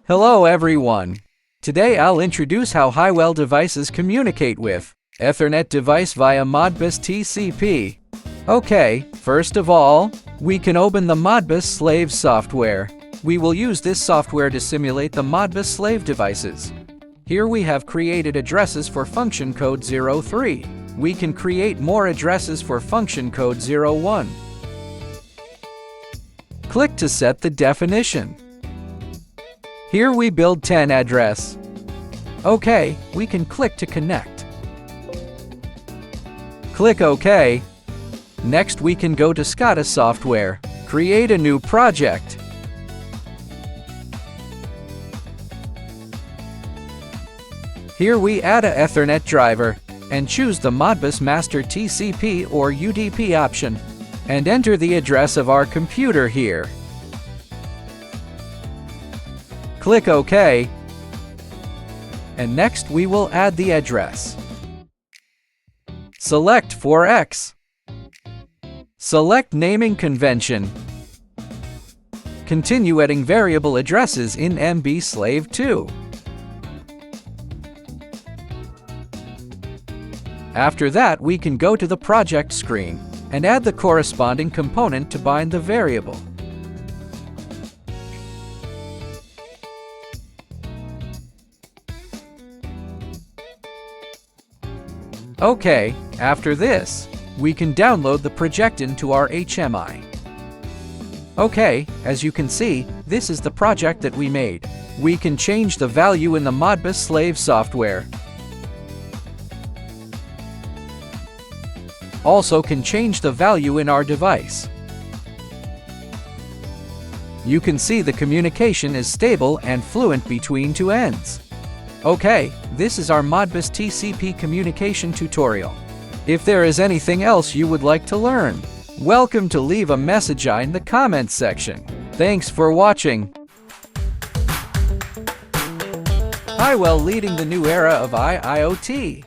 Hello everyone. Today I'll introduce how Haiwell devices communicate with Ethernet device via Modbus TCP. Okay, first of all, we can open the Modbus slave software. We will use this software to simulate the Modbus slave devices. Here we have created addresses for function code 03. We can create more addresses for function code 01. Click to set the definition. Here we build 10 address. OK, we can click to connect. Click OK. Next we can go to SCADA software. Create a new project. Here we add a Ethernet driver and choose the Modbus Master TCP or UDP option and enter the address of our computer here. Click OK, and next we will add the address. Select 4x. Select naming convention. Continue adding variable addresses in MB slave 2. After that, we can go to the project screen and add the corresponding component to bind the variable. OK, after this, we can download the project into our HMI. OK, as you can see, this is the project that we made. We can change the value in the Modbus slave software. Also can change the value in our device. You can see the communication is stable and fluent between two ends. Okay, this is our Modbus TCP communication tutorial. If there is anything else you would like to learn, welcome to leave a message in the comments section. Thanks for watching. Haiwell leading the new era of IoT.